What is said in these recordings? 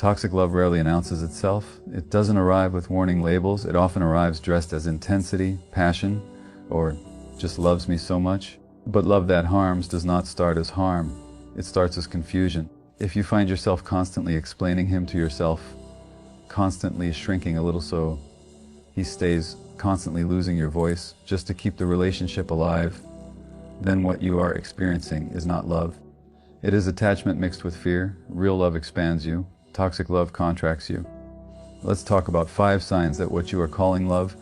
Toxic love rarely announces itself. It doesn't arrive with warning labels. It often arrives dressed as intensity, passion, or just loves me so much. But love that harms does not start as harm. It starts as confusion. If you find yourself constantly explaining him to yourself, constantly shrinking a little so he stays, constantly losing your voice just to keep the relationship alive, then what you are experiencing is not love. It is attachment mixed with fear. Real love expands you. Toxic love contracts you. Let's talk about 5 signs that what you are calling love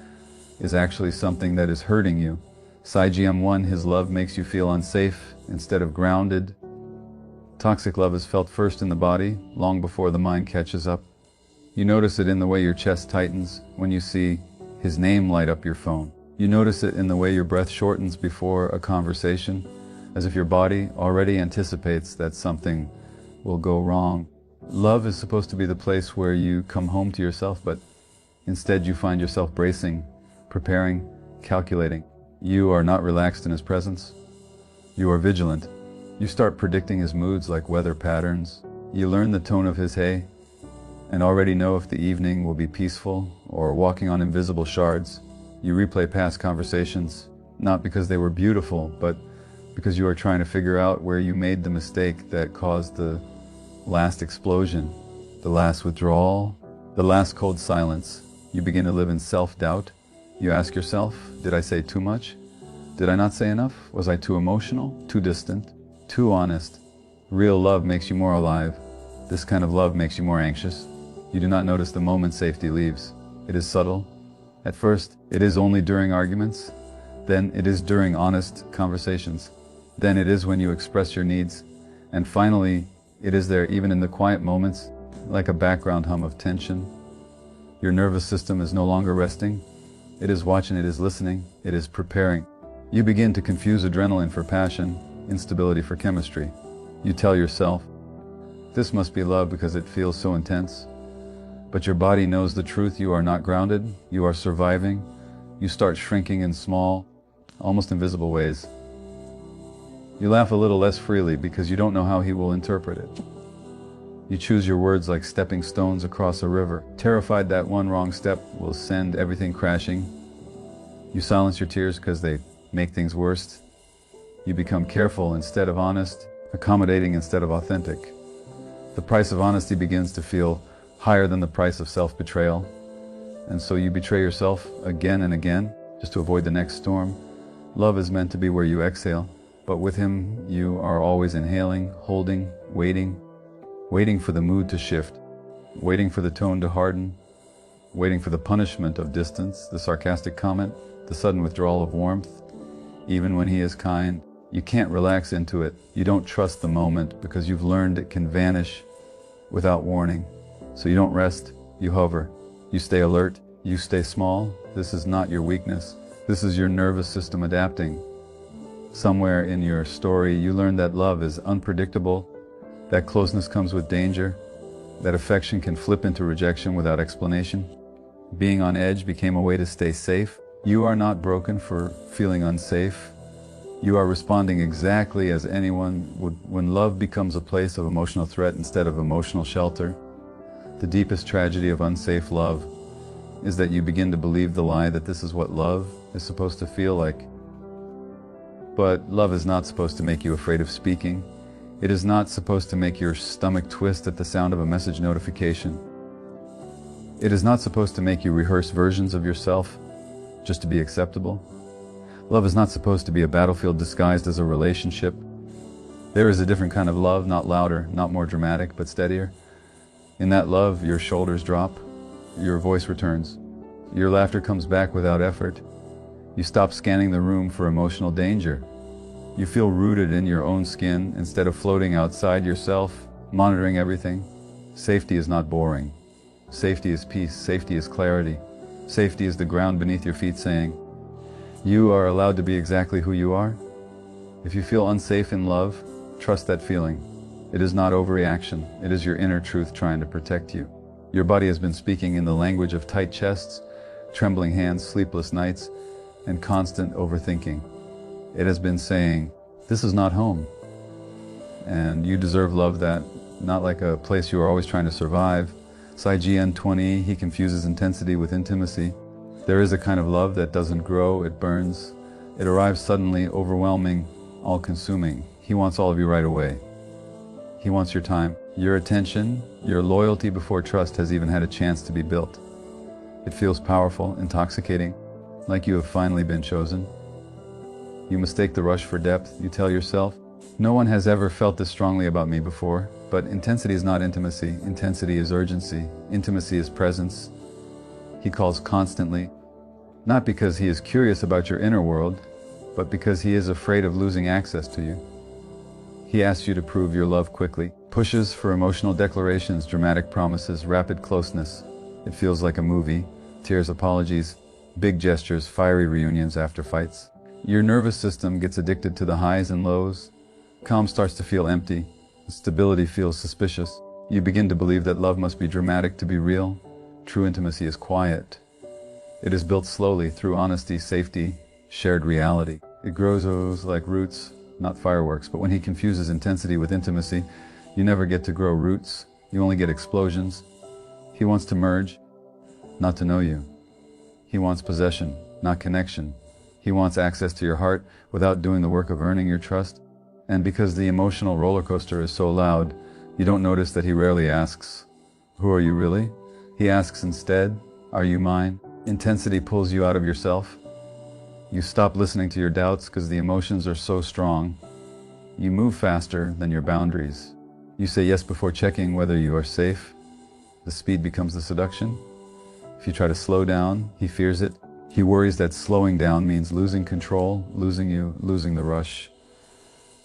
is actually something that is hurting you. Sign 1, his love makes you feel unsafe instead of grounded. Toxic love is felt first in the body, long before the mind catches up. You notice it in the way your chest tightens when you see his name light up your phone. You notice it in the way your breath shortens before a conversation, as if your body already anticipates that something will go wrong. Love is supposed to be the place where you come home to yourself, but instead you find yourself bracing, preparing, calculating. You are not relaxed in his presence. You are vigilant. You start predicting his moods like weather patterns. You learn the tone of his hey, and already know if the evening will be peaceful or walking on invisible shards. You replay past conversations, not because they were beautiful, but because you are trying to figure out where you made the mistake that caused the last explosion, the last withdrawal, the last cold silence. You begin to live in self-doubt. You ask yourself, did I say too much? Did I not say enough? Was I too emotional, too distant, too honest? Real love makes you more alive. This kind of love makes you more anxious. You do not notice the moment safety leaves. It is subtle. At first, it is only during arguments. Then it is during honest conversations. Then it is when you express your needs. And finally, it is there even in the quiet moments, like a background hum of tension. Your nervous system is no longer resting. It is watching, it is listening, it is preparing. You begin to confuse adrenaline for passion, instability for chemistry. You tell yourself, this must be love because it feels so intense. But your body knows the truth. You are not grounded. You are surviving. You start shrinking in small, almost invisible ways. You laugh a little less freely because you don't know how he will interpret it. You choose your words like stepping stones across a river, terrified that one wrong step will send everything crashing. You silence your tears because they make things worse. You become careful instead of honest, accommodating instead of authentic. The price of honesty begins to feel higher than the price of self-betrayal. And so you betray yourself again and again, just to avoid the next storm. Love is meant to be where you exhale, but with him you are always inhaling, holding, waiting for the mood to shift, waiting for the tone to harden, waiting for the punishment of distance, the sarcastic comment, the sudden withdrawal of warmth. Even when he is kind, you can't relax into it. You don't trust the moment because you've learned it can vanish without warning. So you don't rest, you hover, you stay alert, you stay small. This is not your weakness. This is your nervous system adapting. Somewhere in your story, you learn that love is unpredictable, that closeness comes with danger, that affection can flip into rejection without explanation. Being on edge became a way to stay safe. You are not broken for feeling unsafe. You are responding exactly as anyone would when love becomes a place of emotional threat instead of emotional shelter. The deepest tragedy of unsafe love is that you begin to believe the lie that this is what love is supposed to feel like. But love is not supposed to make you afraid of speaking. It is not supposed to make your stomach twist at the sound of a message notification. It is not supposed to make you rehearse versions of yourself just to be acceptable. Love is not supposed to be a battlefield disguised as a relationship. There is a different kind of love, not louder, not more dramatic, but steadier. In that love, your shoulders drop, your voice returns, your laughter comes back without effort. You stop scanning the room for emotional danger. You feel rooted in your own skin instead of floating outside yourself, monitoring everything. Safety is not boring. Safety is peace. Safety is clarity. Safety is the ground beneath your feet saying, you are allowed to be exactly who you are. If you feel unsafe in love, trust that feeling. It is not overreaction. It is your inner truth trying to protect you. Your body has been speaking in the language of tight chests, trembling hands, sleepless nights, and constant overthinking. It has been saying, this is not home. And you deserve love that not like a place you are always trying to survive. Saijien 20, he confuses intensity with intimacy. There is a kind of love that doesn't grow, it burns. It arrives suddenly, overwhelming, all-consuming. He wants all of you right away. He wants your time, your attention, your loyalty before trust has even had a chance to be built. It feels powerful, intoxicating, like you have finally been chosen. You mistake the rush for depth, you tell yourself, no one has ever felt this strongly about me before. But intensity is not intimacy. Intensity is urgency. Intimacy is presence. He calls constantly, not because he is curious about your inner world, but because he is afraid of losing access to you. He asks you to prove your love quickly, pushes for emotional declarations, dramatic promises, rapid closeness. It feels like a movie, tears, apologies, big gestures, fiery reunions after fights. Your nervous system gets addicted to the highs and lows. Calm starts to feel empty. Stability feels suspicious. You begin to believe that love must be dramatic to be real. True intimacy is quiet. It is built slowly through honesty, safety, shared reality. It grows like roots, not fireworks. But when he confuses intensity with intimacy, you never get to grow roots. You only get explosions. He wants to merge, not to know you. He wants possession, not connection. He wants access to your heart without doing the work of earning your trust. And because the emotional roller coaster is so loud, you don't notice that he rarely asks, who are you really? He asks instead, are you mine? Intensity pulls you out of yourself. You stop listening to your doubts because the emotions are so strong. You move faster than your boundaries. You say yes before checking whether you are safe. The speed becomes the seduction. If you try to slow down, he fears it. He worries that slowing down means losing control, losing you, losing the rush.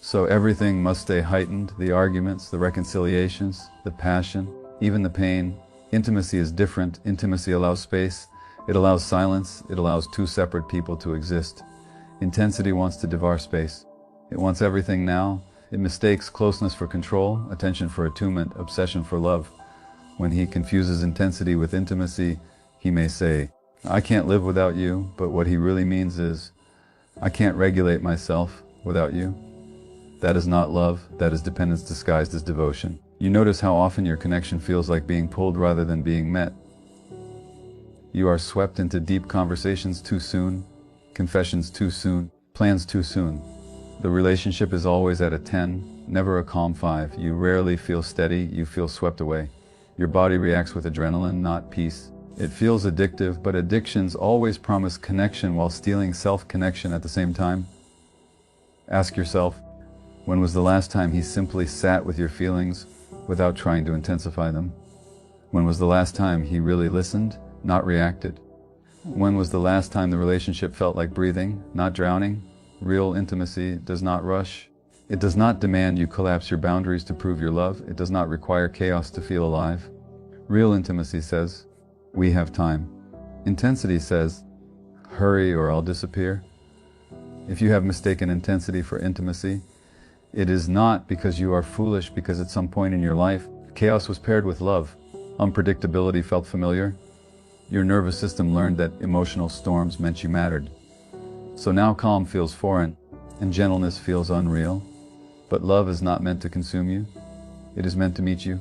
So everything must stay heightened, the arguments, the reconciliations, the passion, even the pain. Intimacy is different. Intimacy allows space. It allows silence. It allows two separate people to exist. Intensity wants to devour space. It wants everything now. It mistakes closeness for control, attention for attunement, obsession for love. When he confuses intensity with intimacy, he may say, I can't live without you, but what he really means is, I can't regulate myself without you. That is not love, that is dependence disguised as devotion. You notice how often your connection feels like being pulled rather than being met. You are swept into deep conversations too soon, confessions too soon, plans too soon. The relationship is always at a 10, never a calm 5. You rarely feel steady, you feel swept away. Your body reacts with adrenaline, not peace. It feels addictive, but addictions always promise connection while stealing self-connection at the same time. Ask yourself, when was the last time he simply sat with your feelings without trying to intensify them? When was the last time he really listened, not reacted? When was the last time the relationship felt like breathing, not drowning? Real intimacy does not rush. It does not demand you collapse your boundaries to prove your love. It does not require chaos to feel alive. Real intimacy says, we have time. Intensity says, hurry or I'll disappear. If you have mistaken intensity for intimacy, it is not because you are foolish, because at some point in your life, chaos was paired with love. Unpredictability felt familiar. Your nervous system learned that emotional storms meant you mattered. So now calm feels foreign, and gentleness feels unreal. But love is not meant to consume you. It is meant to meet you.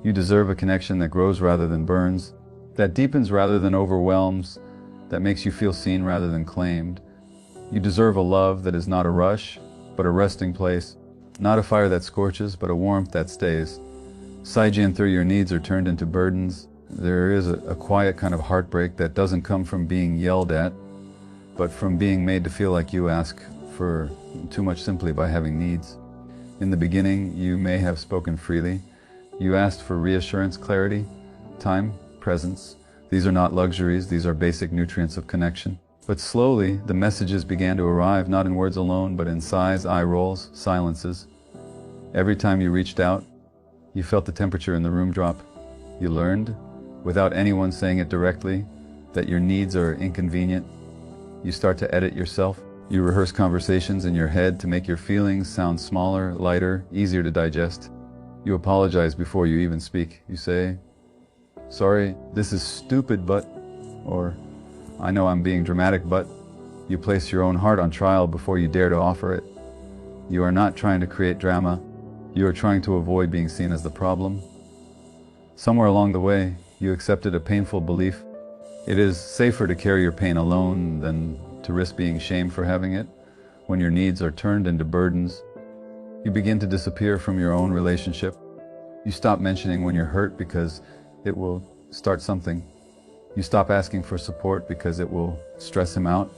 You deserve a connection that grows rather than burns, that deepens rather than overwhelms, that makes you feel seen rather than claimed. You deserve a love that is not a rush, but a resting place, not a fire that scorches, but a warmth that stays. Saijien 3, your needs are turned into burdens. There is a quiet kind of heartbreak that doesn't come from being yelled at, but from being made to feel like you ask for too much simply by having needs. In the beginning, you may have spoken freely. You asked for reassurance, clarity, time, presence. These are not luxuries, these are basic nutrients of connection. But slowly, the messages began to arrive, not in words alone, but in sighs, eye rolls, silences. Every time you reached out, you felt the temperature in the room drop. You learned, without anyone saying it directly, that your needs are inconvenient. You start to edit yourself. You rehearse conversations in your head to make your feelings sound smaller, lighter, easier to digest. You apologize before you even speak. You say, sorry, this is stupid, but, or, I know I'm being dramatic, but. You place your own heart on trial before you dare to offer it. You are not trying to create drama. You are trying to avoid being seen as the problem. Somewhere along the way, you accepted a painful belief. It is safer to carry your pain alone than to risk being shamed for having it. When your needs are turned into burdens, you begin to disappear from your own relationship. You stop mentioning when you're hurt because it will start something. You stop asking for support because it will stress him out.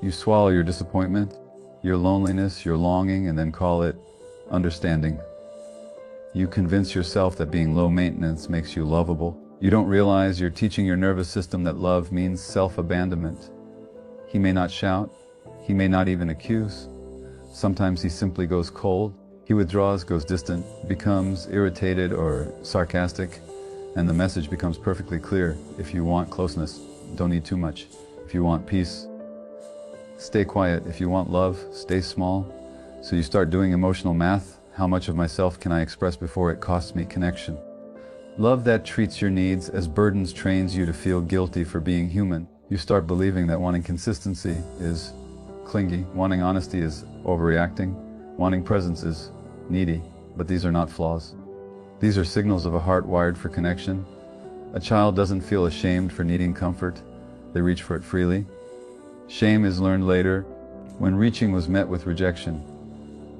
You swallow your disappointment, your loneliness, your longing, and then call it understanding. You convince yourself that being low maintenance makes you lovable. You don't realize you're teaching your nervous system that love means self-abandonment. He may not shout. He may not even accuse. Sometimes he simply goes cold. He withdraws, goes distant, becomes irritated or sarcastic, and the message becomes perfectly clear. If you want closeness, don't need too much. If you want peace, stay quiet. If you want love, stay small. So you start doing emotional math. How much of myself can I express before it costs me connection? Love that treats your needs as burdens trains you to feel guilty for being human. You start believing that wanting consistency is clingy, wanting honesty is overreacting, wanting presence is needy, but these are not flaws. These are signals of a heart wired for connection. A child doesn't feel ashamed for needing comfort. They reach for it freely. Shame is learned later, when reaching was met with rejection.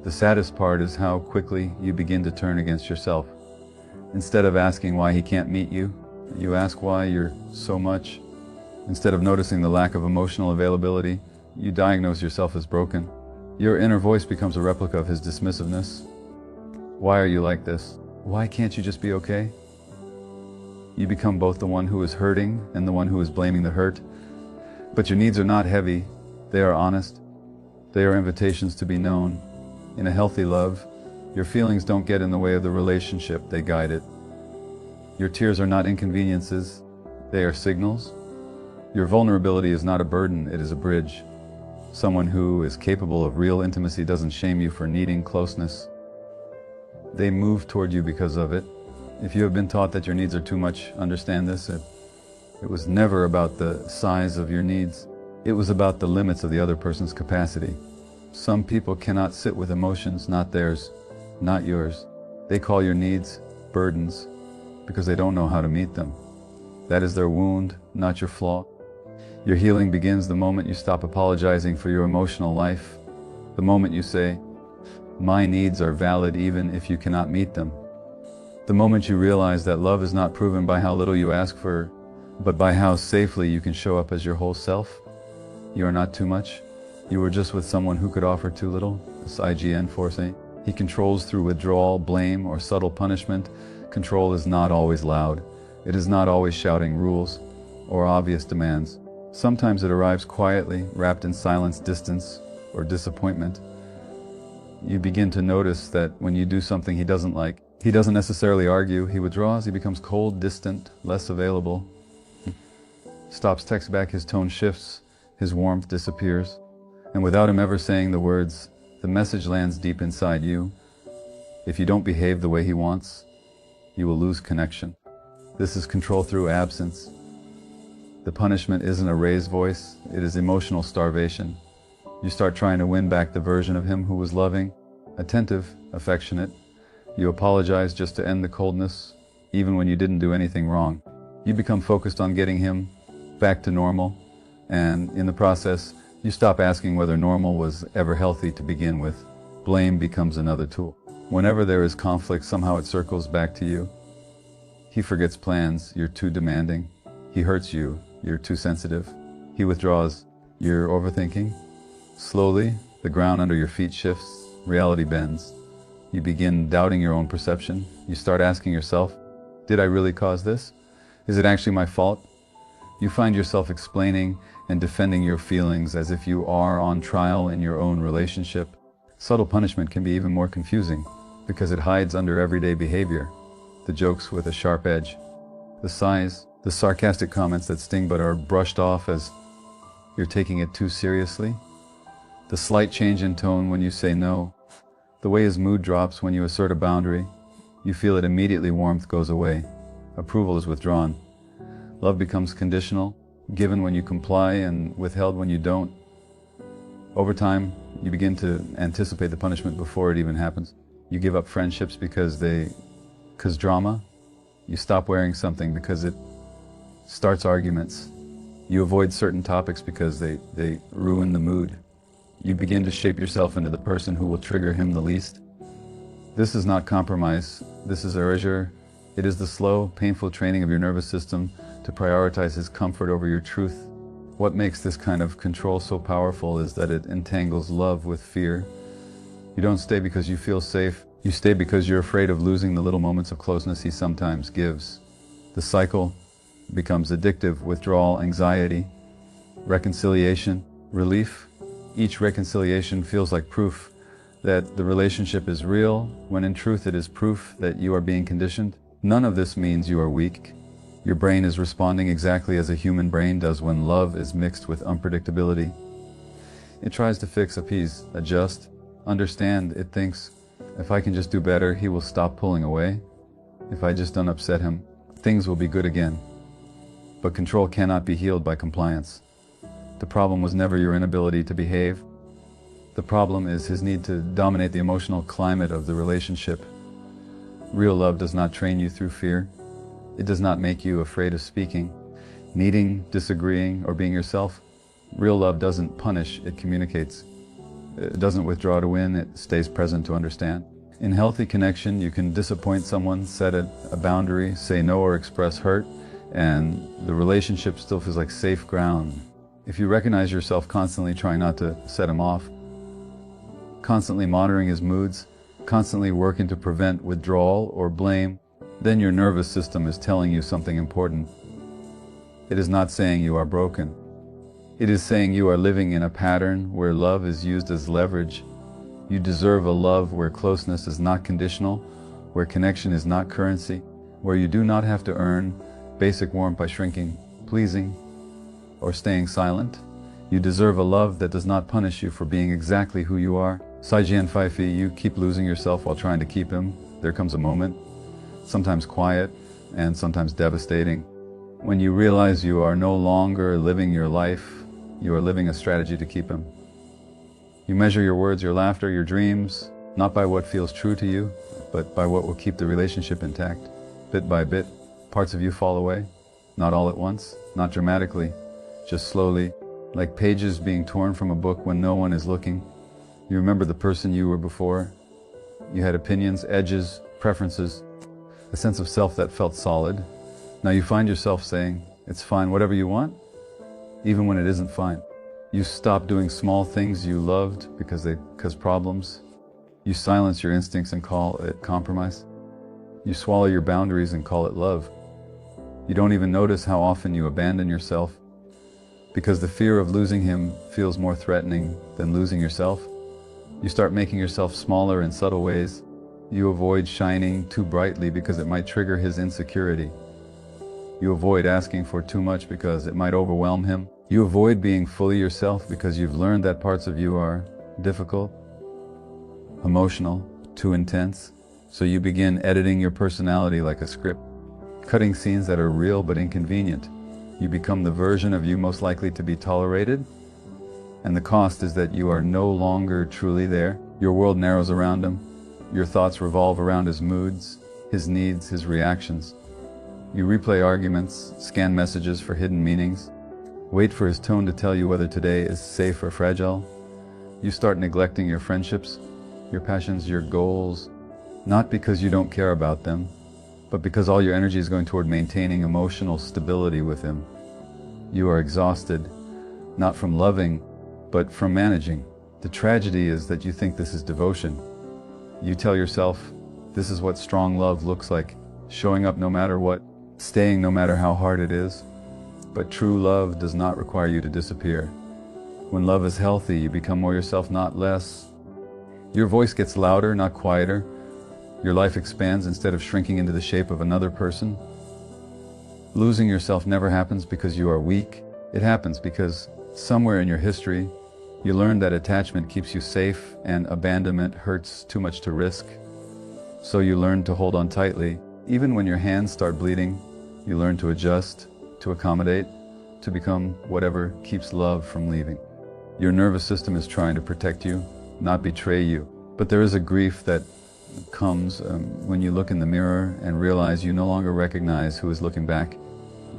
The saddest part is how quickly you begin to turn against yourself. Instead of asking why he can't meet you, you ask why you're so much. Instead of noticing the lack of emotional availability, you diagnose yourself as broken. Your inner voice becomes a replica of his dismissiveness. Why are you like this? Why can't you just be okay? You become both the one who is hurting and the one who is blaming the hurt. But your needs are not heavy. They are honest. They are invitations to be known. In a healthy love, your feelings don't get in the way of the relationship, they guide it. Your tears are not inconveniences, they are signals. Your vulnerability is not a burden, it is a bridge. Someone who is capable of real intimacy doesn't shame you for needing closeness. They move toward you because of it. If you have been taught that your needs are too much, understand this. It was never about the size of your needs. It was about the limits of the other person's capacity. Some people cannot sit with emotions not theirs, not yours. They call your needs burdens because they don't know how to meet them. That is their wound, not your flaw. Your healing begins the moment you stop apologizing for your emotional life. The moment you say, my needs are valid even if you cannot meet them. The moment you realize that love is not proven by how little you ask for, but by how safely you can show up as your whole self. You are not too much. You were just with someone who could offer too little, this IGN forcing. He controls through withdrawal, blame, or subtle punishment. Control is not always loud. It is not always shouting rules or obvious demands. Sometimes it arrives quietly, wrapped in silence, distance, or disappointment. You begin to notice that when you do something he doesn't like, he doesn't necessarily argue. He withdraws, he becomes cold, distant, less available. Stops text back, his tone shifts, his warmth disappears. And without him ever saying the words, the message lands deep inside you. If you don't behave the way he wants, you will lose connection. This is control through absence. The punishment isn't a raised voice, it is emotional starvation. You start trying to win back the version of him who was loving, attentive, affectionate. You apologize just to end the coldness, even when you didn't do anything wrong. You become focused on getting him back to normal, and in the process, you stop asking whether normal was ever healthy to begin with. Blame becomes another tool. Whenever there is conflict, somehow it circles back to you. He forgets plans, you're too demanding. He hurts you, you're too sensitive. He withdraws, you're overthinking. Slowly, the ground under your feet shifts, reality bends. You begin doubting your own perception. You start asking yourself, did I really cause this? Is it actually my fault? You find yourself explaining and defending your feelings as if you are on trial in your own relationship. Subtle punishment can be even more confusing because it hides under everyday behavior. The jokes with a sharp edge, the sighs, the sarcastic comments that sting but are brushed off as you're taking it too seriously, the slight change in tone when you say no, the way his mood drops when you assert a boundary. You feel it immediately, warmth goes away, approval is withdrawn. Love becomes conditional, given when you comply and withheld when you don't. Over time, you begin to anticipate the punishment before it even happens. You give up friendships because drama. You stop wearing something because it starts arguments. You avoid certain topics because they ruin the mood. You begin to shape yourself into the person who will trigger him the least. This is not compromise. This is erasure. It is the slow, painful training of your nervous system to prioritize his comfort over your truth. What makes this kind of control so powerful is that it entangles love with fear. You don't stay because you feel safe. You stay because you're afraid of losing the little moments of closeness he sometimes gives. The cycle becomes addictive: withdrawal, anxiety, reconciliation, relief. Each reconciliation feels like proof that the relationship is real, when in truth it is proof that you are being conditioned. None of this means you are weak. Your brain is responding exactly as a human brain does when love is mixed with unpredictability. It tries to fix, appease, adjust, understand. It thinks, if I can just do better, he will stop pulling away. If I just don't upset him, things will be good again. But control cannot be healed by compliance. The problem was never your inability to behave. The problem is his need to dominate the emotional climate of the relationship. Real love does not train you through fear. It does not make you afraid of speaking, needing, disagreeing, or being yourself. Real love doesn't punish, it communicates. It doesn't withdraw to win, it stays present to understand. In healthy connection, you can disappoint someone, set a boundary, say no or express hurt, and the relationship still feels like safe ground. If you recognize yourself constantly trying not to set him off, constantly monitoring his moods, constantly working to prevent withdrawal or blame, then your nervous system is telling you something important. It is not saying you are broken. It is saying you are living in a pattern where love is used as leverage. You deserve a love where closeness is not conditional, where connection is not currency, where you do not have to earn basic warmth by shrinking, pleasing, or staying silent. You deserve a love that does not punish you for being exactly who you are. Saijian Faifi, you keep losing yourself while trying to keep him. There comes a moment, sometimes quiet and sometimes devastating, when you realize you are no longer living your life, you are living a strategy to keep him. You measure your words, your laughter, your dreams, not by what feels true to you, but by what will keep the relationship intact. Bit by bit, parts of you fall away, not all at once, not dramatically, just slowly, like pages being torn from a book when no one is looking. You remember the person you were before. You had opinions, edges, preferences, a sense of self that felt solid. Now you find yourself saying, it's fine, whatever you want, even when it isn't fine. You stop doing small things you loved because they cause problems. You silence your instincts and call it compromise. You swallow your boundaries and call it love. You don't even notice how often you abandon yourself because the fear of losing him feels more threatening than losing yourself. You start making yourself smaller in subtle ways. You avoid shining too brightly because it might trigger his insecurity. You avoid asking for too much because it might overwhelm him. You avoid being fully yourself because you've learned that parts of you are difficult, emotional, too intense. So you begin editing your personality like a script, cutting scenes that are real but inconvenient. You become the version of you most likely to be tolerated, and the cost is that you are no longer truly there. Your world narrows around him. Your thoughts revolve around his moods, his needs, his reactions. You replay arguments, scan messages for hidden meanings, wait for his tone to tell you whether today is safe or fragile. You start neglecting your friendships, your passions, your goals, not because you don't care about them, but because all your energy is going toward maintaining emotional stability with him. You are exhausted, not from loving, but from managing. The tragedy is that you think this is devotion. You tell yourself, this is what strong love looks like, showing up no matter what, staying no matter how hard it is. But true love does not require you to disappear. When love is healthy, you become more yourself, not less. Your voice gets louder, not quieter. Your life expands instead of shrinking into the shape of another person. Losing yourself never happens because you are weak. It happens because somewhere in your history, you learned that attachment keeps you safe and abandonment hurts too much to risk. So you learn to hold on tightly. Even when your hands start bleeding, you learn to adjust, to accommodate, to become whatever keeps love from leaving. Your nervous system is trying to protect you, not betray you. But there is a grief that comes when you look in the mirror and realize you no longer recognize who is looking back.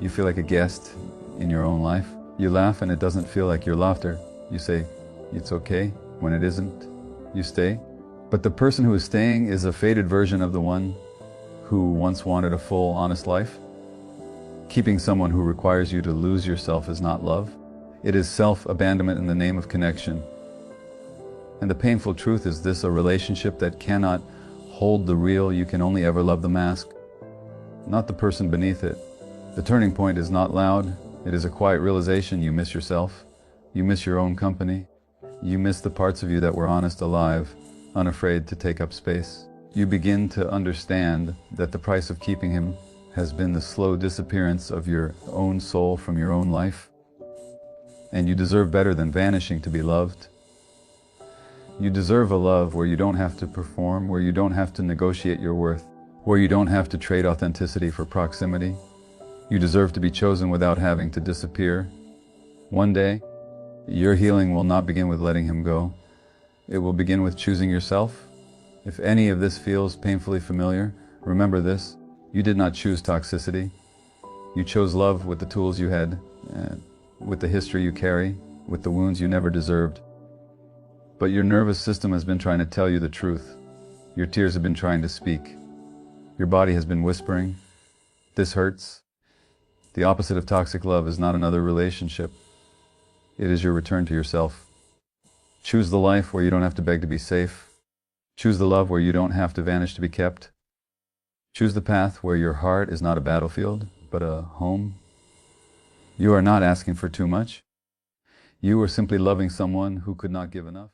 You feel like a guest in your own life. You laugh and it doesn't feel like your laughter. You say, it's okay. When it isn't, you stay. But the person who is staying is a faded version of the one who once wanted a full, honest life. Keeping someone who requires you to lose yourself is not love. It is self-abandonment in the name of connection. And the painful truth is this: a relationship that cannot hold the real, you can only ever love the mask, not the person beneath it. The turning point is not loud. It is a quiet realization you miss yourself. You miss your own company. You miss the parts of you that were honest, alive, unafraid to take up space. You begin to understand that the price of keeping him has been the slow disappearance of your own soul from your own life. And you deserve better than vanishing to be loved. You deserve a love where you don't have to perform, where you don't have to negotiate your worth, where you don't have to trade authenticity for proximity. You deserve to be chosen without having to disappear. One day, your healing will not begin with letting him go. It will begin with choosing yourself. If any of this feels painfully familiar, remember this: you did not choose toxicity. You chose love with the tools you had, with the history you carry, with the wounds you never deserved. But your nervous system has been trying to tell you the truth. Your tears have been trying to speak. Your body has been whispering, this hurts. The opposite of toxic love is not another relationship. It is your return to yourself. Choose the life where you don't have to beg to be safe. Choose the love where you don't have to vanish to be kept. Choose the path where your heart is not a battlefield, but a home. You are not asking for too much. You are simply loving someone who could not give enough.